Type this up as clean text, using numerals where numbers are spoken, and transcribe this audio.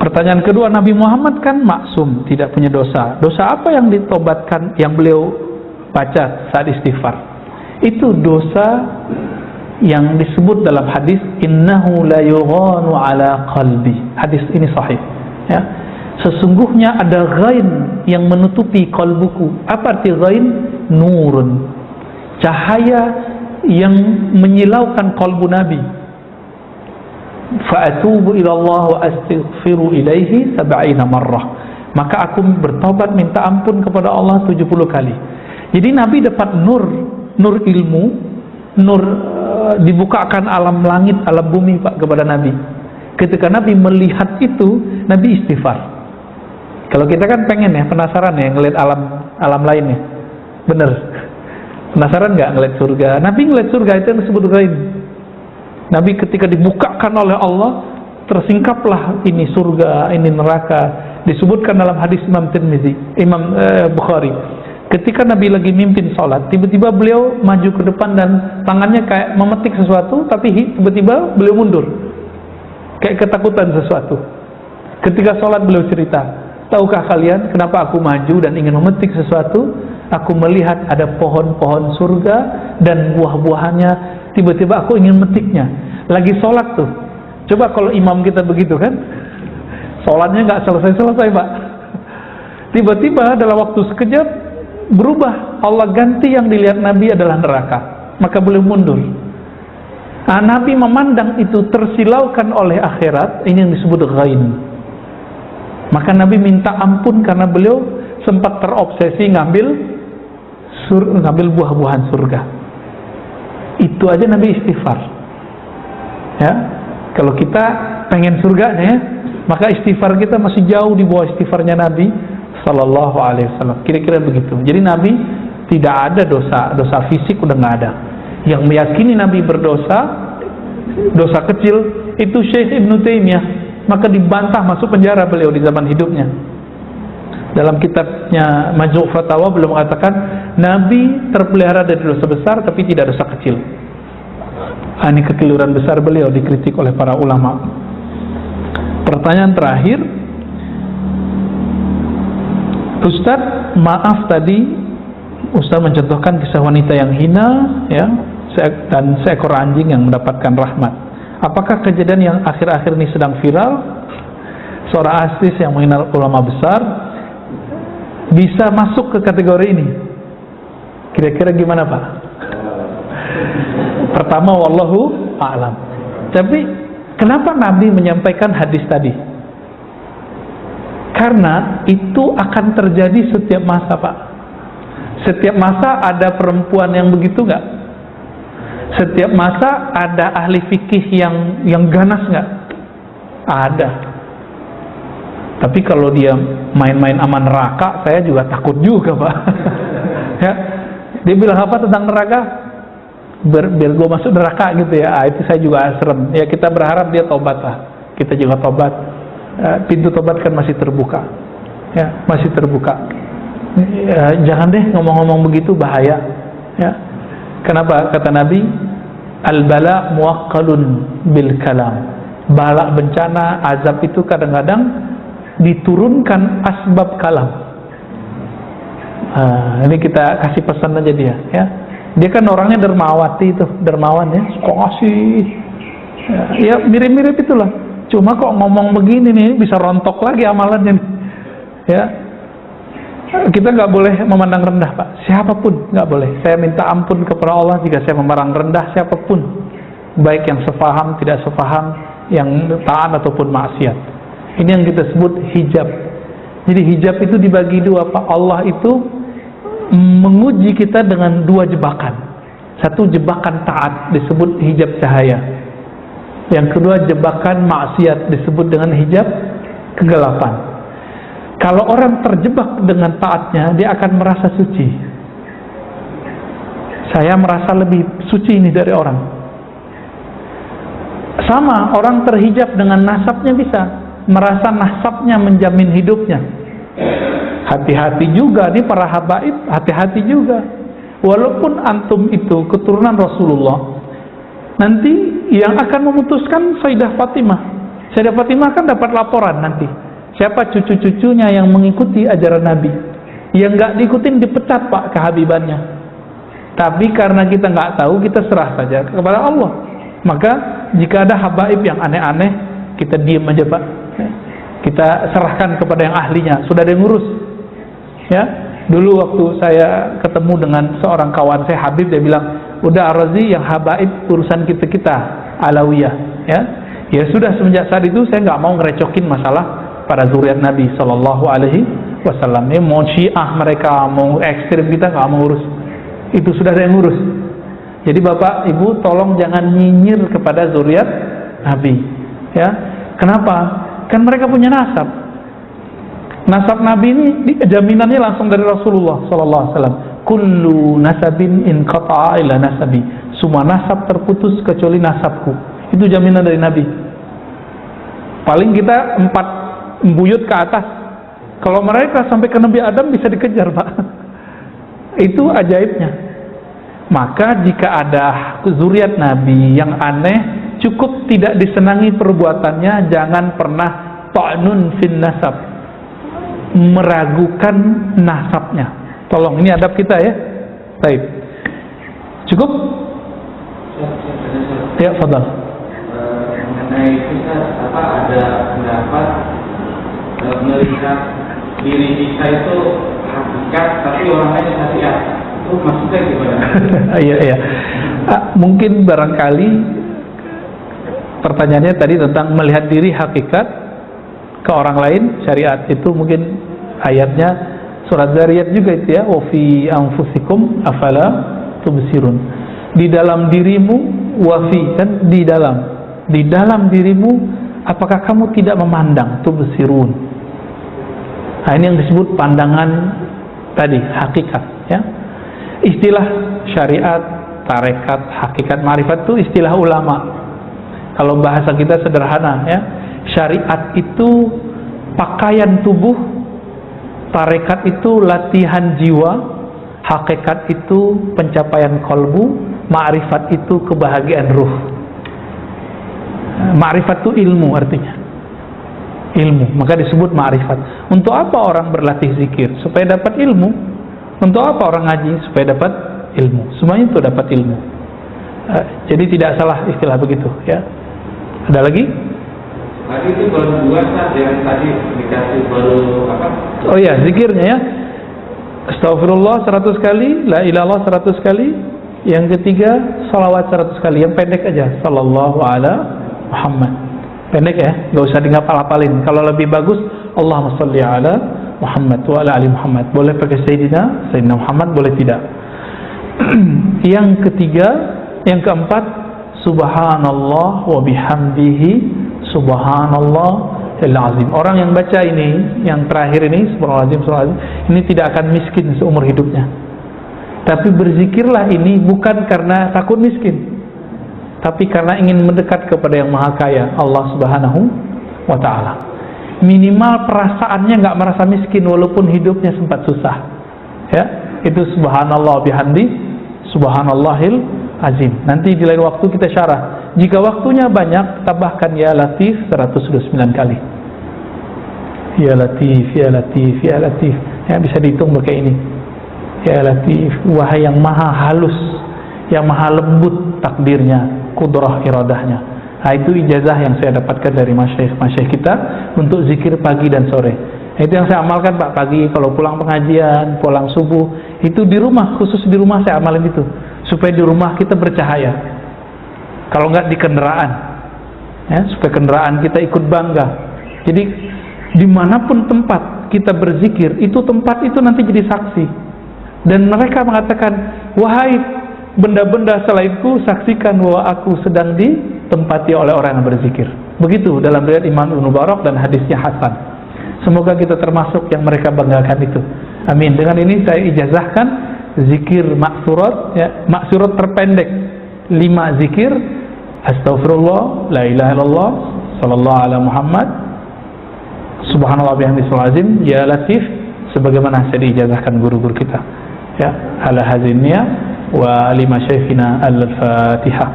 Pertanyaan kedua, Nabi Muhammad kan maksum, tidak punya dosa. Dosa apa yang ditobatkan, yang beliau baca saat istighfar? Itu dosa yang disebut dalam hadis, innahu la yughanu ala qalbi. Hadis ini sahih, ya. Sesungguhnya ada ghain yang menutupi kalbuku. Apa arti ghain? Nurun, cahaya yang menyilaukan kalbu Nabi. Fa'atubu ilallah wa astaghfiru ilaihi 70 marrah. Maka aku bertobat minta ampun kepada Allah 70 kali. Jadi Nabi dapat nur ilmu, nur dibukakan alam langit, alam bumi Pak kepada Nabi. Ketika Nabi melihat itu, Nabi istighfar. Kalau kita kan pengen ya, penasaran ya ngelihat alam lainnya. Bener. Penasaran nggak ngelihat surga? Nabi ngelihat surga itu yang disebut ghaib. Nabi ketika dibukakan oleh Allah, tersingkaplah ini surga, ini neraka. Disebutkan dalam hadis Imam Tirmizi, Imam Bukhari. Ketika Nabi lagi mimpin sholat, tiba-tiba beliau maju ke depan dan tangannya kayak memetik sesuatu, tapi tiba-tiba beliau mundur, kayak ketakutan sesuatu. Ketika sholat beliau cerita, tahukah kalian kenapa aku maju dan ingin memetik sesuatu? Aku melihat ada pohon-pohon surga dan buah-buahannya, tiba-tiba aku ingin memetiknya. Lagi sholat tuh. Coba kalau imam kita begitu kan, sholatnya nggak selesai-selesai Pak. Tiba-tiba dalam waktu sekejap berubah, Allah ganti yang dilihat Nabi adalah neraka, maka beliau mundur. Nah, Nabi memandang itu tersilaukan oleh akhirat, ini yang disebut ghain. Maka Nabi minta ampun karena beliau sempat terobsesi ngambil buah-buahan surga. Itu aja Nabi istighfar. Ya, kalau kita pengen surganya ya, maka istighfar kita masih jauh di bawah istighfarnya Nabi Sallallahu Alaihi Wasallam. Kira-kira begitu. Jadi Nabi tidak ada dosa fisik, udah nggak ada. Yang meyakini Nabi berdosa, dosa kecil itu Syekh Ibnu Taimiyah, maka dibantah, masuk penjara beliau di zaman hidupnya. Dalam kitabnya Majmu' Fatawa beliau mengatakan Nabi terpelihara dari dosa besar tapi tidak dosa kecil. Ini kekeliruan besar beliau, dikritik oleh para ulama. Pertanyaan terakhir, Ustadz, maaf tadi Ustadz mencontohkan kisah wanita yang hina ya, dan seekor anjing yang mendapatkan rahmat. Apakah kejadian yang akhir-akhir ini sedang viral, seorang artis yang mengenal ulama besar bisa masuk ke kategori ini? Kira-kira gimana Pak? Pertama, wallahu a'lam. Tapi kenapa Nabi menyampaikan hadis tadi? Karena itu akan terjadi setiap masa Pak. Setiap masa ada perempuan yang begitu nggak? Setiap masa ada ahli fikih yang ganas nggak? Ada. Tapi kalau dia main-main sama neraka, saya juga takut juga Pak. Ya, dia bilang apa tentang neraka? Biar gue masuk neraka gitu ya. Itu saya juga serem. Ya kita berharap dia tobat lah. Kita juga tobat. Pintu tobat kan masih terbuka. Ya, masih terbuka. Ya, jangan deh ngomong-ngomong begitu, bahaya. Ya. Kenapa? Kata Nabi, al-bala muwaqqalun bil kalam. Bala, bencana, azab itu kadang-kadang diturunkan asbab kalam. Ini kita kasih pesan aja dia ya. Dia kan orangnya dermawati itu, dermawan ya, kok ngasih ya mirip-mirip itulah. Cuma kok ngomong begini nih, bisa rontok lagi amalannya nih. Ya, kita nggak boleh memandang rendah Pak, siapapun nggak boleh. Saya minta ampun kepada Allah jika saya memandang rendah siapapun, baik yang sefaham, tidak sefaham, yang taat ataupun maksiat. Ini yang kita sebut hijab. Jadi hijab itu dibagi dua Pak. Allah itu menguji kita dengan dua jebakan. Satu jebakan taat disebut hijab cahaya. Yang kedua jebakan maksiat disebut dengan hijab kegelapan. Kalau orang terjebak dengan taatnya, dia akan merasa suci. Saya merasa lebih suci ini dari orang. Sama, orang terhijab dengan nasabnya bisa merasa nasabnya menjamin hidupnya. Hati-hati juga nih para habaib, hati-hati juga. Walaupun antum itu keturunan Rasulullah, nanti yang akan memutuskan Sayyidah Fatimah. Saya dapat Fatimah kan dapat laporan nanti. Siapa cucu-cucunya yang mengikuti ajaran Nabi. Yang nggak diikutin dipecat Pak kehabibannya. Tapi karena kita nggak tahu, kita serah saja kepada Allah. Maka jika ada habaib yang aneh-aneh, kita diam aja Pak. Kita serahkan kepada yang ahlinya. Sudah ada yang ngurus. Ya, dulu waktu saya ketemu dengan seorang kawan saya Habib, dia bilang, udah Ar-Razi yang habaib urusan kita Alawiyah. Ya sudah, semenjak saat itu saya nggak mau ngerecokin masalah para zuriat Nabi Sallallahu Alaihi Wasallam. Ini mau Syiah mereka, mau ekstrim, kita nggak mau urus. Itu sudah ada yang urus. Jadi Bapak Ibu tolong jangan nyinyir kepada zuriat Nabi. Ya, kenapa? Kan mereka punya nasab. Nasab Nabi ini jaminannya langsung dari Rasulullah Sallallahu Alaihi Wasallam. Kullu nasabin in qata'a ila nasabi. Semua nasab terputus kecuali nasabku. Itu jaminan dari Nabi. Paling kita 4 buyut ke atas. Kalau mereka sampai ke Nabi Adam bisa dikejar Pak. Itu ajaibnya. Maka jika ada zuriat Nabi yang aneh, cukup tidak disenangi perbuatannya, jangan pernah ta'nun fin nasab, meragukan nasabnya. Tolong, ini adab kita ya. Baik. Cukup? Ya, fadal. Mengenai kita ada pendapat melihat diri kita itu hakikat, tapi orang lain hakikat. Itu maksudnya gimana? Iya. Mungkin barangkali pertanyaannya tadi tentang melihat diri hakikat ke orang lain, syariat itu mungkin ayatnya surat Zariyat juga itu ya, wa fi anfusikum afala tubsirun. Di dalam dirimu, wa fi kan di dalam dirimu, apakah kamu tidak memandang? Tubsirun. Nah, ini yang disebut pandangan tadi, hakikat ya. Istilah syariat, tarekat, hakikat, ma'rifat itu istilah ulama. Kalau bahasa kita sederhana ya, syariat itu pakaian tubuh, tarekat itu latihan jiwa, hakikat itu pencapaian kolbu, ma'rifat itu kebahagiaan ruh. Ma'rifat itu ilmu artinya. Ilmu, maka disebut ma'rifat. Untuk apa orang berlatih zikir? Supaya dapat ilmu. Untuk apa orang ngaji? Supaya dapat ilmu. Semuanya itu dapat ilmu. Jadi tidak salah istilah begitu ya. Ada lagi? Tadi itu baru 2 saat yang tadi dikasih baru apa? Oh ya, zikirnya ya. Astagfirullah 100 kali, la ilallah 100 kali. Yang ketiga, salawat 100 kali. Yang pendek aja, sallallahu ala Muhammad. Pendek ya, nggak usah dihafal-hafalin. Kalau lebih bagus, Allahumma sholli ala Muhammad wa ala ali Muhammad. Boleh pakai Sayyidina Muhammad, boleh tidak. Yang ketiga, yang keempat, subhanallah wa bihamdihi subhanallah al-azim. Orang yang baca ini, yang terakhir ini, subhanallah, ini tidak akan miskin seumur hidupnya. Tapi berzikirlah ini bukan karena takut miskin, tapi karena ingin mendekat kepada yang maha kaya, Allah subhanahu wa ta'ala. Minimal perasaannya nggak merasa miskin walaupun hidupnya sempat susah ya. Itu subhanallah bihamdi subhanallahil azim. Nanti di lain waktu kita syarah. Jika waktunya banyak, tambahkan ya latif 129 kali. Ya latif, ya latif, ya latif ya, bisa dihitung pakai ini. Ya latif, wahai yang maha halus, yang maha lembut takdirnya, kudrah iradahnya. Nah, itu ijazah yang saya dapatkan dari masyayikh kita untuk zikir pagi dan sore. Nah, itu yang saya amalkan Pak, pagi kalau pulang pengajian, pulang subuh, itu di rumah, khusus di rumah saya amalin itu, supaya di rumah kita bercahaya. Kalau nggak di kendaraan ya, supaya kendaraan kita ikut bangga. Jadi dimanapun tempat kita berzikir, itu tempat itu nanti jadi saksi. Dan mereka mengatakan, wahai benda-benda selainku, saksikan bahwa aku sedang ditempati oleh orang yang berzikir. Begitu dalam riwayat Imam Ibnu Mubarak dan hadisnya hasan. Semoga kita termasuk yang mereka banggakan itu. Amin. Dengan ini saya ijazahkan zikir maksurat ya, maksurat terpendek 5 zikir. Astaghfirullah, la ilaha illallah, sallallahu ala Muhammad, subhanallah bihamdihi azim, ya latif, sebagaimana saya diijazahkan guru-guru kita. Ya, ala hadhihi niyya wa lima syekhina al-Fatihah.